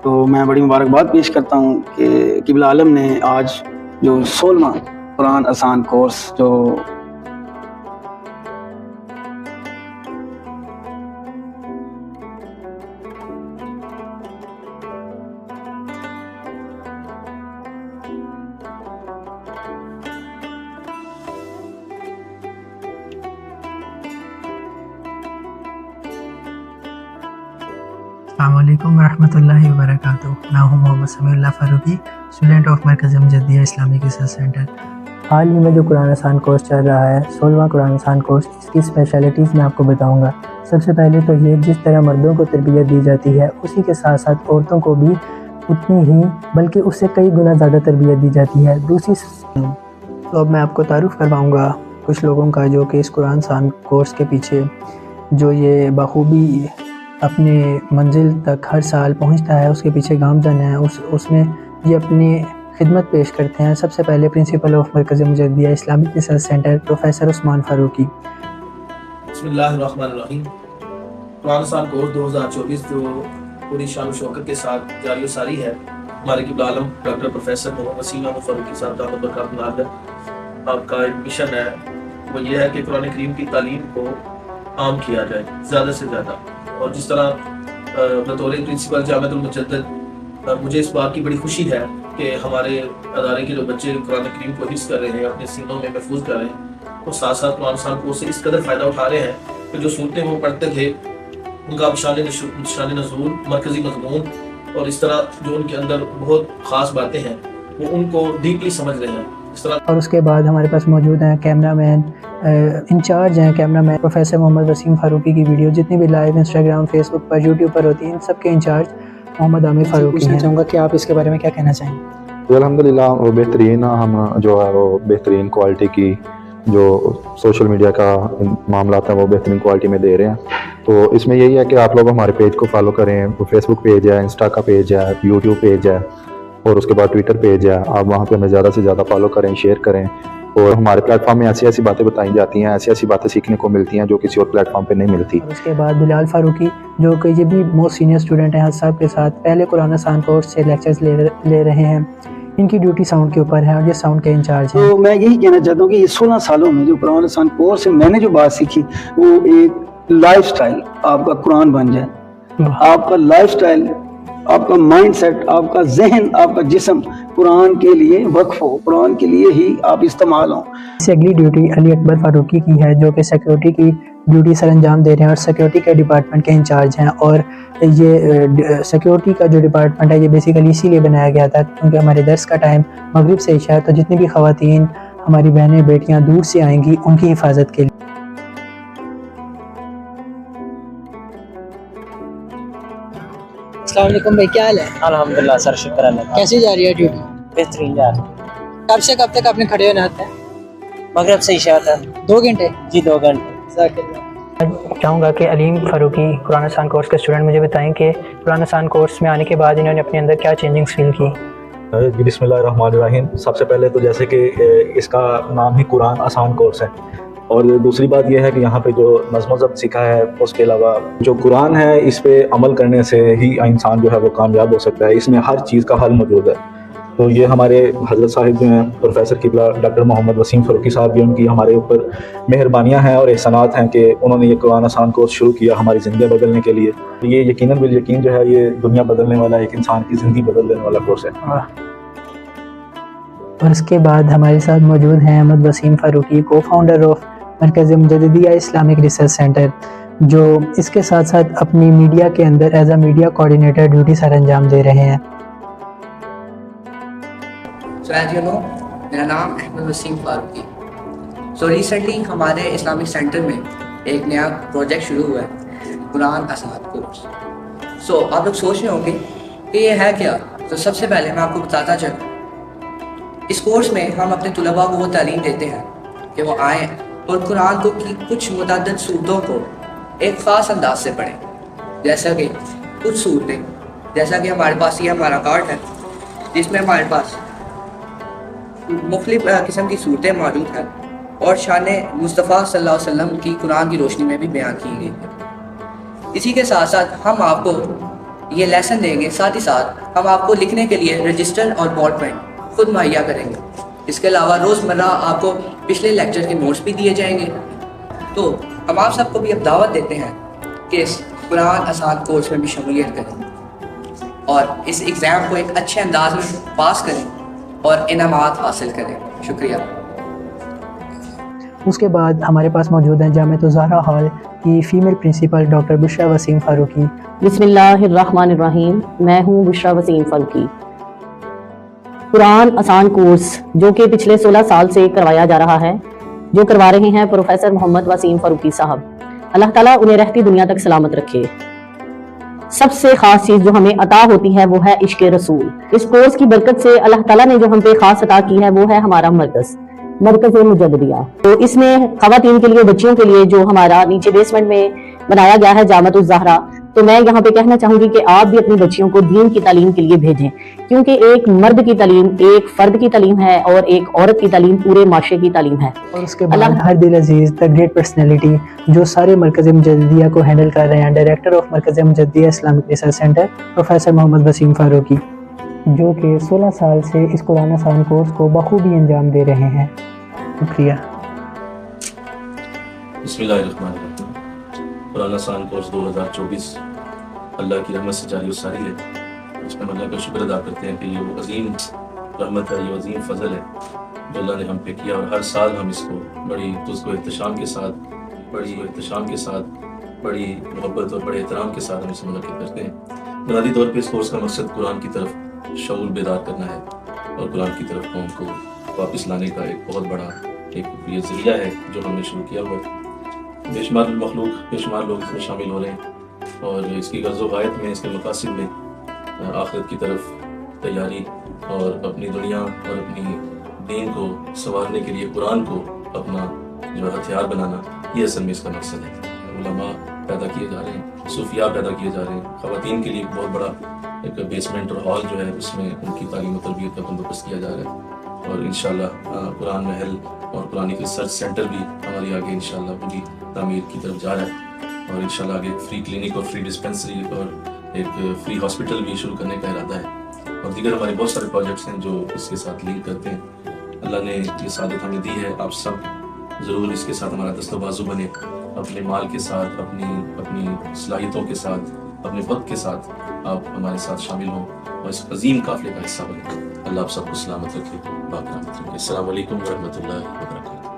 تو میں بڑی مبارکباد پیش کرتا ہوں کہ قبلہ عالم نے آج جو 16واں قرآن آسان کورس جو السلام علیکم ورحمۃ اللہ وبرکاتہ. میں ہوں محمد سمیع اللہ فاروقی، اسٹوڈنٹ آف مرکز مجدیہ اسلامک ریسرچ سینٹر. حال ہی میں جو قرآن آسان کورس چل رہا ہے 16واں قرآن آسان کورس، اس کی اسپیشلٹیز میں آپ کو بتاؤں گا. سب سے پہلے تو یہ جس طرح مردوں کو تربیت دی جاتی ہے اسی کے ساتھ ساتھ عورتوں کو بھی اتنی ہی بلکہ اس سے کئی گنا زیادہ تربیت دی جاتی ہے. دوسری تو اب میں آپ کو تعارف کرواؤں گا کچھ لوگوں کا جو کہ اس قرآن آسان کورس کے پیچھے جو یہ بخوبی اپنے منزل تک ہر سال پہنچتا ہے، اس کے پیچھے گامزن ہے، اس میں یہ اپنی خدمت پیش کرتے ہیں. سب سے پہلے پرنسپل آف مرکز مجدیہ اسلامک ریسرچ سینٹر پروفیسر عثمان فاروقی. بسم اللہ الرحمن الرحیم. قرآن آسان کورس 2024 جو پوری شان و شوکت کے ساتھ جاری و ساری ہے، ہمارے قبلہ عالم ڈاکٹر پروفیسر محمد وسیم احمد فاروقی صاحب دامت برکاتہ العالیہ آپ کا ایک مشن ہے، وہ یہ ہے کہ قرآن کریم کی تعلیم کو عام کیا جائے زیادہ سے زیادہ. اور جس طرح بطور پرنسپل جامعۃ المجدد مجھے اس بات کی بڑی خوشی ہے کہ ہمارے ادارے کے جو بچے قرآن کریم کو حفظ کر رہے ہیں، اپنے سینوں میں محفوظ کر رہے ہیں، وہ ساتھ ساتھ قرآن آسان کورس سے اس قدر فائدہ اٹھا رہے ہیں کہ جو صورتیں وہ پڑھتے تھے ان کا شان نزول، مرکزی مضمون اور اس طرح جو ان کے اندر بہت خاص باتیں ہیں وہ ان کو ڈیپلی سمجھ رہے ہیں. اور اس کے بعد ہمارے پاس موجود ہیں کیمرہ مین، انچارج ہیں کیمرہ مین پروفیسر محمد وسیم فاروقی. کی ویڈیو جتنی بھی لائیو انسٹاگرام، فیس بک پر، یوٹیوب پر ہوتی ہیں، ان سب کے انچارج محمد عامر فاروقی ہیں. چاہوں گا کہ آپ اس کے بارے میں کیا کہنا چاہیں؟ الحمدللہ وہ بہترین، ہم جو ہے وہ بہترین کوالٹی کی جو سوشل میڈیا کا معاملات ہیں وہ بہترین کوالٹی میں دے رہے ہیں. تو اس میں یہی ہے کہ آپ لوگ ہمارے پیج کو فالو کریں. فیس بک پیج ہے، انسٹا کا پیج ہے، یوٹیوب پیج ہے اور اس کے بعد ٹویٹر پیج ہے. آپ وہاں پہ ہمیں زیادہ سے زیادہ فالو کریں، شیئر کریں. اور ہمارے پلیٹ فارم میں ایسی ایسی باتیں بتائی جاتی ہیں، ایسی ایسی باتیں سیکھنے کو ملتی ہیں جو کسی اور پلیٹ فارم پہ نہیں ملتی. اور اس کے بعد بلال فاروقی جو کہ یہ بھی موسٹ سینئر اسٹوڈنٹ ہیں صاحب کے ساتھ، پہلے قرآن آسان کورس سے لیکچرز لے رہے ہیں. ان کی ڈیوٹی ساؤنڈ کے اوپر ہے اور یہ ساؤنڈ کے انچارج ہیں. تو میں یہی کہنا چاہتا ہوں کہ یہ 16 سالوں میں جو قرآن آسان کورس سے میں نے جو بات سیکھی وہ ایک لائف سٹائل آپ کا قرآن بن جائے. آپ کا لائف سٹائل، آپ کا مائنڈ سیٹ، آپ کا ذہن، آپ کا جسم قرآن کے لیے وقف ہو، قرآن کے لیے ہی آپ استعمال ہوں. اس سے اگلی ڈیوٹی علی اکبر فاروقی کی ہے جو کہ سیکیورٹی کی ڈیوٹی سر انجام دے رہے ہیں اور سیکیورٹی کے ڈپارٹمنٹ کے انچارج ہیں. اور یہ سیکیورٹی کا جو ڈپارٹمنٹ ہے یہ بیسیکلی اسی لیے بنایا گیا تھا کیونکہ ہمارے درس کا ٹائم مغرب سے عشاء ہے، تو جتنی بھی خواتین ہماری بہنیں بیٹیاں دور سے آئیں گی ان کی حفاظت کے لیے. السلام علیکم بھائی، کیا حال ہے؟ الحمدللہ سر، شکر اللہ کا. کیسی جا رہی ہے ڈیوٹی؟ بہترین جا رہی ہے. کب سے کب تک آپ نے کھڑے ہونا ہوتا ہے؟ مغرب سے عشاء تک 2 گھنٹے؟ جی 2 گھنٹے. چاہوں گا کہ علیم فاروقی قرآن آسان کورس کے اسٹوڈنٹ مجھے بتائیں کہ قرآن آسان کورس میں آنے کے بعد انہوں نے اپنے اندر کیا چینجنگز فیل کی. بسم اللہ الرحمن الرحیم. سب سے پہلے تو جیسے کہ اس کا نام ہی قرآن آسان کورس ہے، اور دوسری بات یہ ہے کہ یہاں پہ جو نظم و ضبط سیکھا ہے، اس کے علاوہ جو قرآن ہے اس پہ عمل کرنے سے ہی انسان جو ہے وہ کامیاب ہو سکتا ہے. اس میں ہر چیز کا حل موجود ہے. تو یہ ہمارے حضرت صاحب جو ہیں پروفیسر قبلہ ڈاکٹر محمد وسیم فاروقی صاحب بھی، ان کی ہمارے اوپر مہربانیاں ہیں اور احسانات ہیں کہ انہوں نے یہ قرآن آسان کورس شروع کیا ہماری زندگی بدلنے کے لیے. یہ یقیناً بالیقین جو ہے یہ دنیا بدلنے والا، ایک انسان کی زندگی بدل دینے والا کورس ہے. اور اس کے بعد ہمارے ساتھ موجود ہیں احمد وسیم فاروقی، کو فاؤنڈر آف مرکز مجددیہ اسلامک ریسرچ سینٹر، جو اس کے ساتھ ساتھ اپنی میڈیا کے اندر as a media coordinator duty سر انجام دے رہے ہیں. So as you know, میرا نام احمد وسیم فاروقی. سو ریسنٹلی ہمارے اسلامک سینٹر میں ایک نیا پروجیکٹ شروع ہوا ہے، قرآن آسان کورس. سو آپ لوگ سوچ رہے ہوں گے کہ یہ ہے کیا. تو سب سے پہلے میں آپ کو بتاتا چلوں، اس کورس میں ہم اپنے طلباء کو وہ تعلیم دیتے ہیں کہ وہ آئیں اور قرآن کو کی کچھ متعدد صورتوں کو ایک خاص انداز سے پڑھیں. جیسا کہ کچھ صورتیں، جیسا کہ ہمارے پاس یہ ہمارا کارڈ ہے جس میں ہمارے پاس مختلف قسم کی صورتیں موجود ہیں. اور شان مصطفیٰ صلی اللہ علیہ وسلم کی قرآن کی روشنی میں بھی بیان کی گئی ہے۔ اسی کے ساتھ ساتھ ہم آپ کو یہ لیسن دیں گے، ساتھ ہی ساتھ ہم آپ کو لکھنے کے لیے رجسٹر اور بال پین خود مہیا کریں گے۔ اس کے علاوہ روزمرہ آپ کو پچھلے لیکچر کے نوٹس بھی دیے جائیں گے۔ تو ہم آپ سب کو بھی اب دعوت دیتے ہیں کہ اس قرآن آسان کورس میں بھی شمولیت کریں اور اس ایگزام کو ایک اچھے انداز میں پاس کریں اور انعامات حاصل کریں۔ شکریہ۔ اس کے بعد ہمارے پاس موجود ہیں جامعۃ الزہرا ہال کی female principal doctor Bushra Waseem Farooqui. بسم اللہ الرحمن الرحیم، میں ہوں بشریٰ وسیم فاروقی۔ قرآن آسان کورس جو کہ پچھلے 16 سال سے کروایا جا رہا ہے، جو کروا رہے ہیں پروفیسر محمد وسیم فاروقی صاحب، اللہ تعالیٰ انہیں رہتی دنیا تک سلامت رکھے۔ سب سے خاص چیز جو ہمیں عطا ہوتی ہے وہ ہے عشق رسول۔ اس کورس کی برکت سے اللہ تعالیٰ نے جو ہم پہ خاص عطا کی ہے وہ ہے ہمارا مرکز مجددیہ۔ تو اس میں خواتین کے لیے، بچیوں کے لیے جو ہمارا نیچے بیسمنٹ میں بنایا گیا ہے جامعۃ الزہرا، تو میں یہاں پہ کہنا چاہوں گی کہ آپ بھی اپنی بچیوں کو دین کی تعلیم کے لیے بھیجیں، کیونکہ ایک مرد کی تعلیم ایک فرد کی تعلیم ہے اور ایک عورت کی تعلیم پورے معاشرے کی تعلیم ہے۔ اور اس کے بعد ہر دل عزیز دا گریٹ پرسنالٹی جو سارے مرکز مجددیہ کو ہینڈل کر رہے ہیں، ڈائریکٹر آف مرکز مجددیہ اسلامک ریسرچ سینٹر پروفیسر محمد وسیم فاروقی، جو کہ 16 سال سے اس قرآن آسان کورس کو بخوبی انجام دے رہے ہیں۔ شکریہ۔ بسم اللہ الرحمن الرحیم۔ قرآن آسان کورس 2024 اللہ کی رحمت سے جاری و ساری ہے۔ اس میں اللہ کا شکر ادا کرتے ہیں کہ یہ وہ عظیم رحمت ہے، یہ عظیم فضل ہے جو اللہ نے ہم پہ کیا، اور ہر سال ہم اس کو بڑی احتشام کے ساتھ بڑی محبت اور بڑے احترام کے ساتھ ہم اسے منعقد کرتے ہیں۔ بنیادی طور پہ اس کورس کا مقصد قرآن کی طرف شعور بیدار کرنا ہے اور قرآن کی طرف قوم کو واپس لانے کا ایک بہت بڑا یہ ذریعہ ہے جو ہم نے شروع کیا ہوا ہے۔ بے شمار مخلوق، بے شمار لوگ اس میں شامل ہو رہے ہیں، اور اس کی غرض و غایت میں، اس کے مقاصد میں آخرت کی طرف تیاری اور اپنی دنیا اور اپنی دین کو سنوارنے کے لیے قرآن کو اپنا جو ہتھیار بنانا، یہ اصل میں اس کا مقصد ہے۔ علماء پیدا کیے جا رہے ہیں، صوفیاء پیدا کیے جا رہے ہیں، خواتین کے لیے ایک بہت بڑا ایک بیسمنٹ اور ہال جو ہے اس میں ان کی تعلیم و تربیت کا بندوبست کیا جا رہا ہے، اور انشاءاللہ قرآن محل اور قرآنک ریسرچ سینٹر بھی ہماری آگے انشاءاللہ پوری تعمیر کی طرف جا رہا ہے، اور انشاءاللہ آگے ایک فری کلینک اور فری ڈسپینسری اور ایک فری ہاسپٹل بھی شروع کرنے کا ارادہ ہے، اور دیگر ہمارے بہت سارے پروجیکٹس ہیں جو اس کے ساتھ لنک کرتے ہیں۔ اللہ نے یہ سعادت ہمیں دی ہے، آپ سب ضرور اس کے ساتھ ہمارا دست و بازو بنے، اپنے مال کے ساتھ، اپنی صلاحیتوں کے ساتھ، اپنے وقت کے ساتھ آپ ہمارے ساتھ شامل ہوں اور اس عظیم قافلے کا حصہ بنیں۔ اللہ آپ سب کو سلامت رکھے، باقی رحمت رکھے۔ السلام علیکم ورحمۃ اللہ وبرکاتہ۔